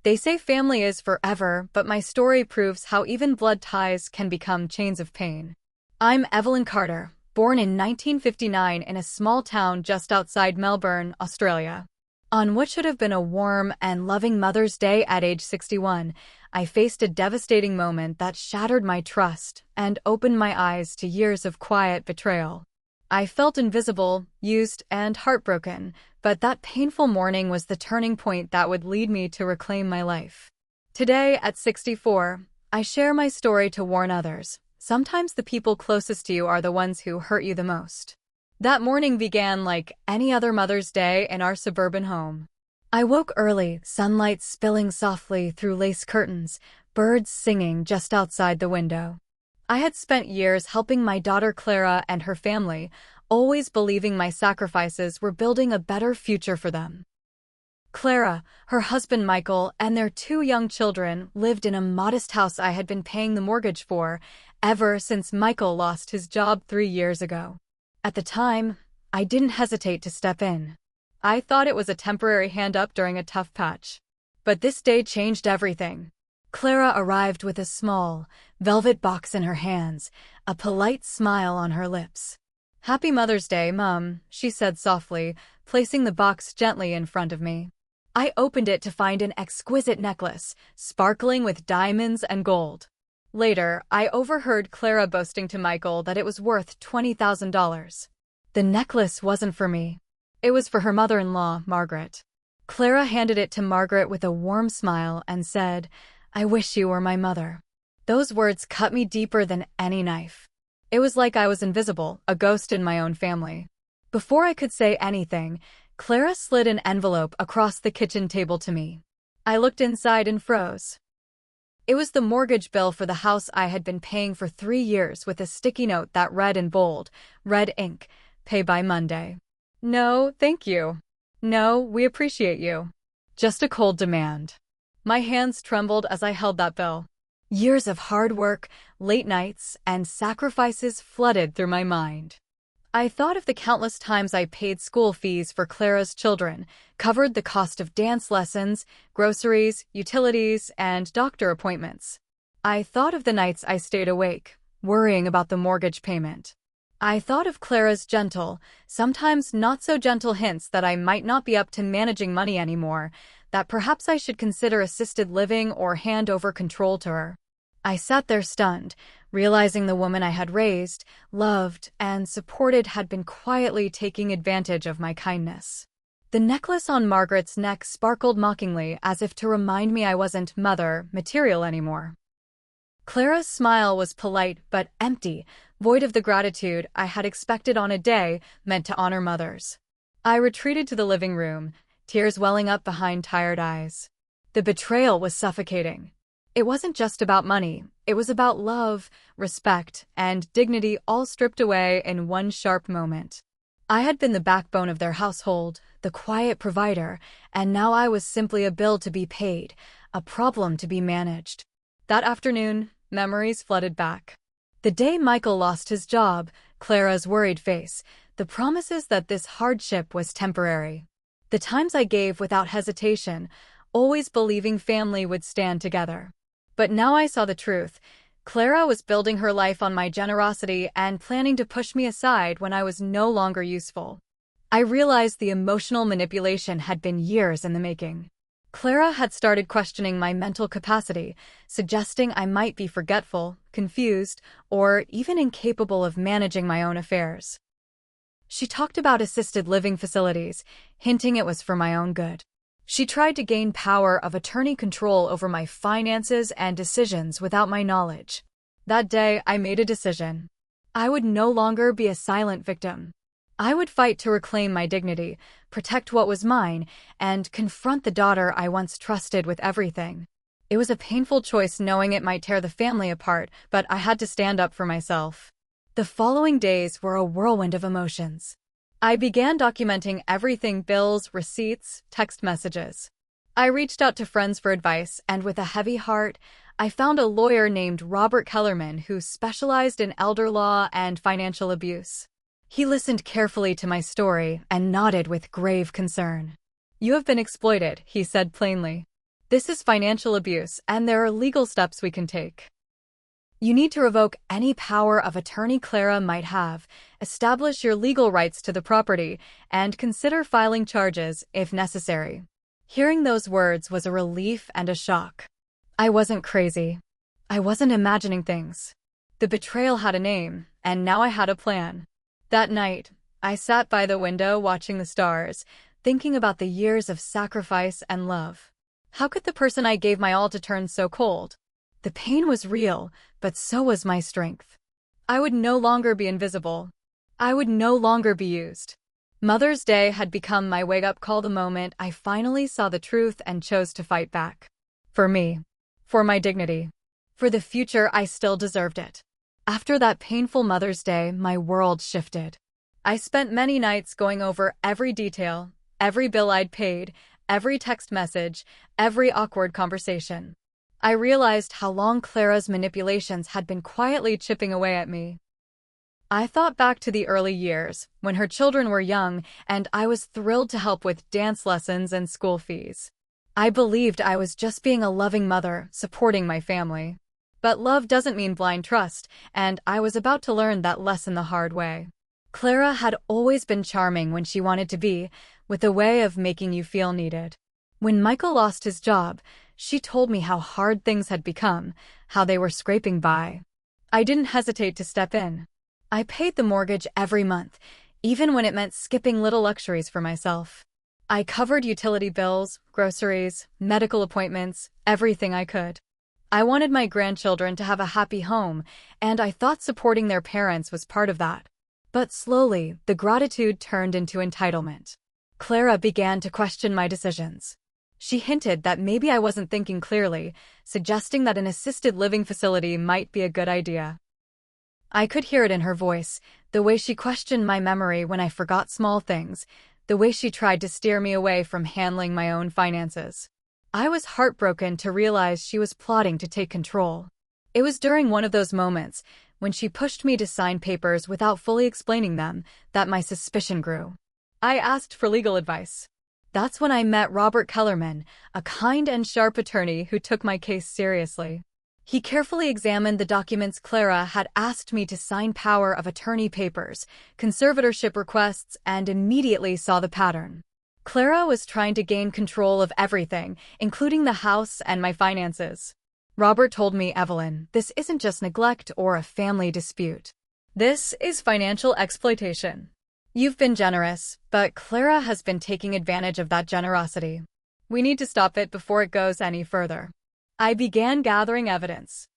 They say family is forever, but my story proves how even blood ties can become chains of pain. I'm Evelyn Carter, born in 1959 in a small town just outside Melbourne, Australia. On what should have been a warm and loving Mother's Day at age 61, I faced a devastating moment that shattered my trust and opened my eyes to years of quiet betrayal. I felt invisible, used, and heartbroken, but that painful morning was the turning point that would lead me to reclaim my life. Today, at 64, I share my story to warn others. Sometimes the people closest to you are the ones who hurt you the most. That morning began like any other Mother's Day in our suburban home. I woke early, sunlight spilling softly through lace curtains, birds singing just outside the window. I had spent years helping my daughter Clara and her family, always believing my sacrifices were building a better future for them. Clara, her husband Michael, and their 2 young children lived in a modest house I had been paying the mortgage for ever since Michael lost his job 3 years ago. At the time, I didn't hesitate to step in. I thought it was a temporary hand-up during a tough patch. But this day changed everything. Clara arrived with a small, velvet box in her hands, a polite smile on her lips. "Happy Mother's Day, Mum," she said softly, placing the box gently in front of me. I opened it to find an exquisite necklace, sparkling with diamonds and gold. Later, I overheard Clara boasting to Michael that it was worth $20,000. The necklace wasn't for me. It was for her mother-in-law, Margaret. Clara handed it to Margaret with a warm smile and said, "I wish you were my mother." Those words cut me deeper than any knife. It was like I was invisible, a ghost in my own family. Before I could say anything, Clara slid an envelope across the kitchen table to me. I looked inside and froze. It was the mortgage bill for the house I had been paying for 3 years with a sticky note that read in bold, red ink, "Pay by Monday." "No, thank you. No, we appreciate you." Just a cold demand. My hands trembled as I held that bill. Years of hard work, late nights, and sacrifices flooded through my mind. I thought of the countless times I paid school fees for Clara's children, covered the cost of dance lessons, groceries, utilities, and doctor appointments. I thought of the nights I stayed awake, worrying about the mortgage payment. I thought of Clara's gentle, sometimes not so gentle hints that I might not be up to managing money anymore, that perhaps I should consider assisted living or hand over control to her. I sat there stunned, realizing the woman I had raised, loved, and supported had been quietly taking advantage of my kindness. The necklace on Margaret's neck sparkled mockingly as if to remind me I wasn't mother material anymore. Clara's smile was polite but empty, void of the gratitude I had expected on a day meant to honor mothers. I retreated to the living room, tears welling up behind tired eyes. The betrayal was suffocating. It wasn't just about money, it was about love, respect, and dignity all stripped away in one sharp moment. I had been the backbone of their household, the quiet provider, and now I was simply a bill to be paid, a problem to be managed. That afternoon, memories flooded back. The day Michael lost his job, Clara's worried face, the promises that this hardship was temporary. The times I gave without hesitation, always believing family would stand together. But now I saw the truth. Clara was building her life on my generosity and planning to push me aside when I was no longer useful. I realized the emotional manipulation had been years in the making. Clara had started questioning my mental capacity, suggesting I might be forgetful, confused, or even incapable of managing my own affairs. She talked about assisted living facilities, hinting it was for my own good. She tried to gain power of attorney control over my finances and decisions without my knowledge. That day, I made a decision. I would no longer be a silent victim. I would fight to reclaim my dignity, protect what was mine, and confront the daughter I once trusted with everything. It was a painful choice knowing it might tear the family apart, but I had to stand up for myself. The following days were a whirlwind of emotions. I began documenting everything: bills, receipts, text messages. I reached out to friends for advice, and with a heavy heart, I found a lawyer named Robert Kellerman who specialized in elder law and financial abuse. He listened carefully to my story and nodded with grave concern. "You have been exploited," he said plainly. This is financial abuse, and there are legal steps we can take. You need to revoke any power of attorney Clara might have, establish your legal rights to the property, and consider filing charges if necessary. Hearing those words was a relief and a shock. I wasn't crazy. I wasn't imagining things. The betrayal had a name, and now I had a plan. That night, I sat by the window watching the stars, thinking about the years of sacrifice and love. How could the person I gave my all to turn so cold? The pain was real, but so was my strength. I would no longer be invisible. I would no longer be used. Mother's Day had become my wake-up call the moment I finally saw the truth and chose to fight back. For me. For my dignity. For the future I still deserved it. After that painful Mother's Day, my world shifted. I spent many nights going over every detail, every bill I'd paid, every text message, every awkward conversation. I realized how long Clara's manipulations had been quietly chipping away at me. I thought back to the early years, when her children were young, and I was thrilled to help with dance lessons and school fees. I believed I was just being a loving mother, supporting my family. But love doesn't mean blind trust, and I was about to learn that lesson the hard way. Clara had always been charming when she wanted to be, with a way of making you feel needed. When Michael lost his job, she told me how hard things had become, how they were scraping by. I didn't hesitate to step in. I paid the mortgage every month, even when it meant skipping little luxuries for myself. I covered utility bills, groceries, medical appointments, everything I could. I wanted my grandchildren to have a happy home, and I thought supporting their parents was part of that. But slowly, the gratitude turned into entitlement. Clara began to question my decisions. She hinted that maybe I wasn't thinking clearly, suggesting that an assisted living facility might be a good idea. I could hear it in her voice, the way she questioned my memory when I forgot small things, the way she tried to steer me away from handling my own finances. I was heartbroken to realize she was plotting to take control. It was during one of those moments, when she pushed me to sign papers without fully explaining them, that my suspicion grew. I asked for legal advice. That's when I met Robert Kellerman, a kind and sharp attorney who took my case seriously. He carefully examined the documents Clara had asked me to sign power of attorney papers, conservatorship requests, and immediately saw the pattern. Clara was trying to gain control of everything, including the house and my finances. Robert told me, Evelyn, this isn't just neglect or a family dispute. This is financial exploitation. You've been generous, but Clara has been taking advantage of that generosity. We need to stop it before it goes any further. I began gathering evidence.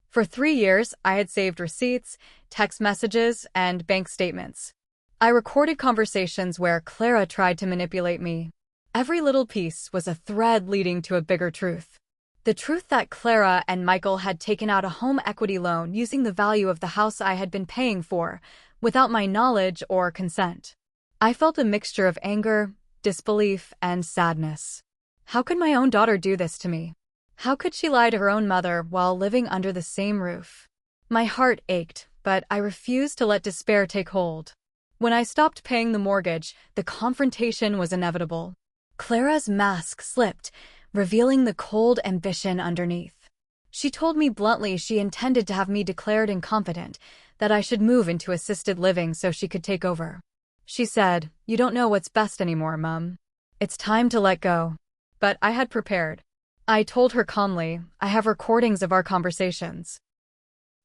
For 3 years, I had saved receipts, text messages, and bank statements. I recorded conversations where Clara tried to manipulate me. Every little piece was a thread leading to a bigger truth. The truth that Clara and Michael had taken out a home equity loan using the value of the house I had been paying for, without my knowledge or consent. I felt a mixture of anger, disbelief, and sadness. How could my own daughter do this to me? How could she lie to her own mother while living under the same roof? My heart ached, but I refused to let despair take hold. When I stopped paying the mortgage, the confrontation was inevitable. Clara's mask slipped, revealing the cold ambition underneath. She told me bluntly she intended to have me declared incompetent, that I should move into assisted living so she could take over. She said, "You don't know what's best anymore, Mum. It's time to let go." But I had prepared. I told her calmly, I have recordings of our conversations.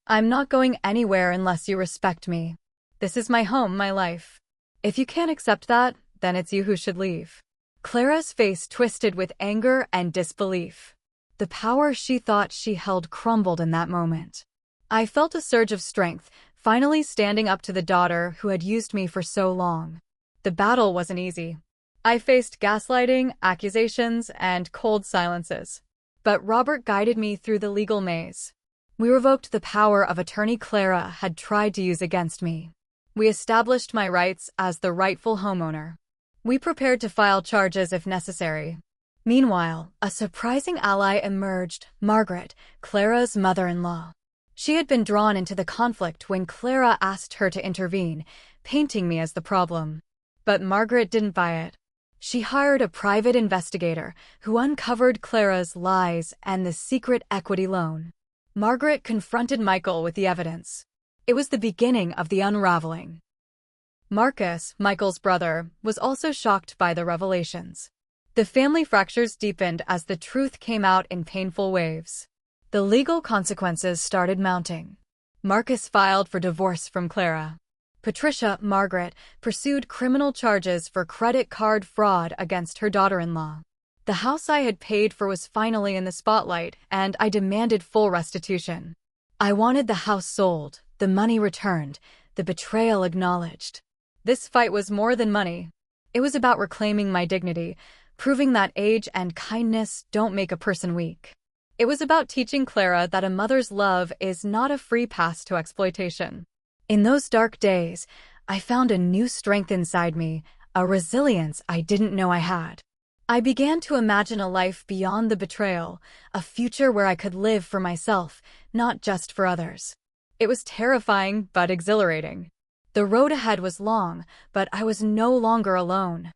I'm not going anywhere unless you respect me. This is my home, my life. If you can't accept that, then it's you who should leave. Clara's face twisted with anger and disbelief. The power she thought she held crumbled in that moment. I felt a surge of strength, finally standing up to the daughter who had used me for so long. The battle wasn't easy. I faced gaslighting, accusations, and cold silences. But Robert guided me through the legal maze. We revoked the power of attorney Clara had tried to use against me. We established my rights as the rightful homeowner. We prepared to file charges if necessary. Meanwhile, a surprising ally emerged, Margaret, Clara's mother-in-law. She had been drawn into the conflict when Clara asked her to intervene, painting me as the problem. But Margaret didn't buy it. She hired a private investigator who uncovered Clara's lies and the secret equity loan. Margaret confronted Michael with the evidence. It was the beginning of the unraveling. Marcus, Michael's brother, was also shocked by the revelations. The family fractures deepened as the truth came out in painful waves. The legal consequences started mounting. Marcus filed for divorce from Clara. Patricia, Margaret, pursued criminal charges for credit card fraud against her daughter-in-law. The house I had paid for was finally in the spotlight, and I demanded full restitution. I wanted the house sold, the money returned, the betrayal acknowledged. This fight was more than money. It was about reclaiming my dignity, proving that age and kindness don't make a person weak. It was about teaching Clara that a mother's love is not a free pass to exploitation. In those dark days, I found a new strength inside me, a resilience I didn't know I had. I began to imagine a life beyond the betrayal, a future where I could live for myself, not just for others. It was terrifying but exhilarating. The road ahead was long, but I was no longer alone.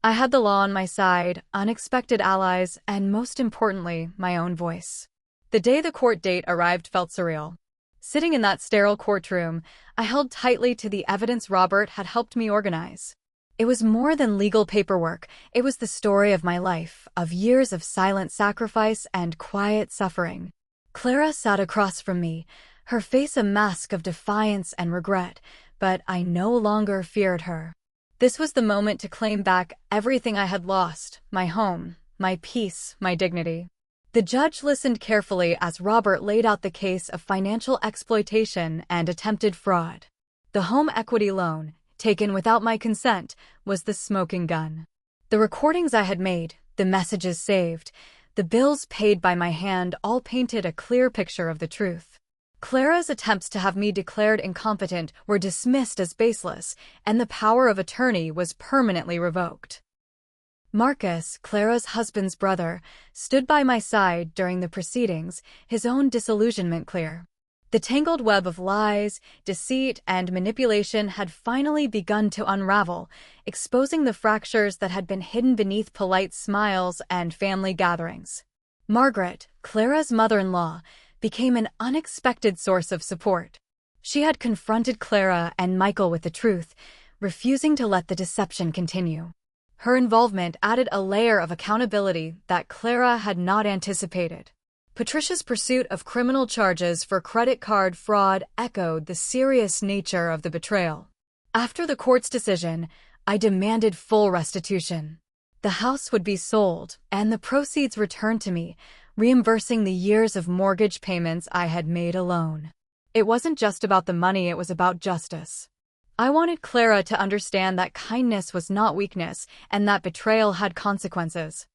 I had the law on my side, unexpected allies, and most importantly, my own voice. The day the court date arrived felt surreal. Sitting in that sterile courtroom, I held tightly to the evidence Robert had helped me organize. It was more than legal paperwork. It was the story of my life, of years of silent sacrifice and quiet suffering. Clara sat across from me, her face a mask of defiance and regret, but I no longer feared her. This was the moment to claim back everything I had lost, my home, my peace, my dignity. The judge listened carefully as Robert laid out the case of financial exploitation and attempted fraud. The home equity loan, taken without my consent, was the smoking gun. The recordings I had made, the messages saved, the bills paid by my hand all painted a clear picture of the truth. Clara's attempts to have me declared incompetent were dismissed as baseless, and the power of attorney was permanently revoked. Marcus, Clara's husband's brother, stood by my side during the proceedings, his own disillusionment clear. The tangled web of lies, deceit, and manipulation had finally begun to unravel, exposing the fractures that had been hidden beneath polite smiles and family gatherings. Margaret, Clara's mother-in-law, became an unexpected source of support. She had confronted Clara and Michael with the truth, refusing to let the deception continue. Her involvement added a layer of accountability that Clara had not anticipated. Patricia's pursuit of criminal charges for credit card fraud echoed the serious nature of the betrayal. After the court's decision, I demanded full restitution. The house would be sold, and the proceeds returned to me, reimbursing the years of mortgage payments I had made alone. It wasn't just about the money, it was about justice. I wanted Clara to understand that kindness was not weakness and that betrayal had consequences.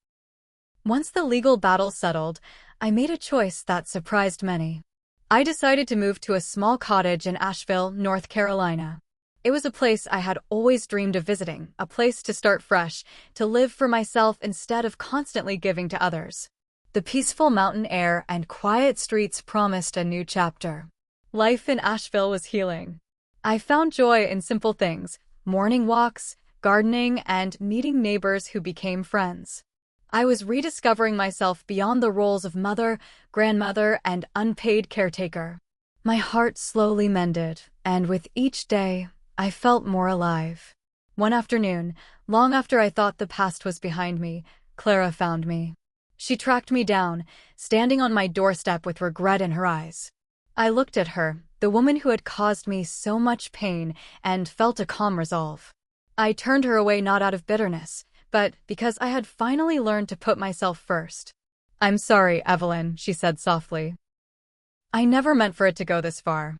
Once the legal battle settled, I made a choice that surprised many. I decided to move to a small cottage in Asheville, North Carolina. It was a place I had always dreamed of visiting, a place to start fresh, to live for myself instead of constantly giving to others. The peaceful mountain air and quiet streets promised a new chapter. Life in Asheville was healing. I found joy in simple things, morning walks, gardening, and meeting neighbors who became friends. I was rediscovering myself beyond the roles of mother, grandmother, and unpaid caretaker. My heart slowly mended, and with each day, I felt more alive. One afternoon, long after I thought the past was behind me, Clara found me. She tracked me down, standing on my doorstep with regret in her eyes. I looked at her, the woman who had caused me so much pain, and felt a calm resolve. I turned her away not out of bitterness, but because I had finally learned to put myself first. "I'm sorry, Evelyn," she said softly. "I never meant for it to go this far.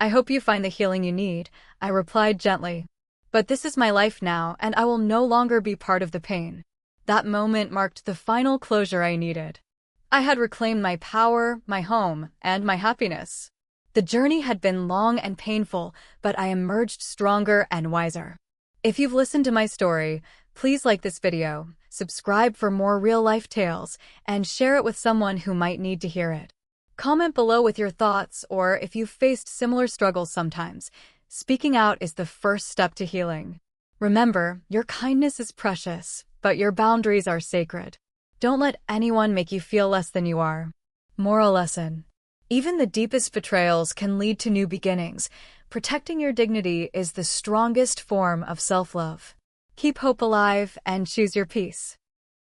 I hope you find the healing you need," I replied gently. "But this is my life now, and I will no longer be part of the pain." That moment marked the final closure I needed. I had reclaimed my power, my home, and my happiness. The journey had been long and painful, but I emerged stronger and wiser. If you've listened to my story, please like this video, subscribe for more real-life tales, and share it with someone who might need to hear it. Comment below with your thoughts, or if you've faced similar struggles sometimes. Speaking out is the first step to healing. Remember, your kindness is precious, but your boundaries are sacred. Don't let anyone make you feel less than you are. Moral lesson. Even the deepest betrayals can lead to new beginnings. Protecting your dignity is the strongest form of self-love. Keep hope alive and choose your peace.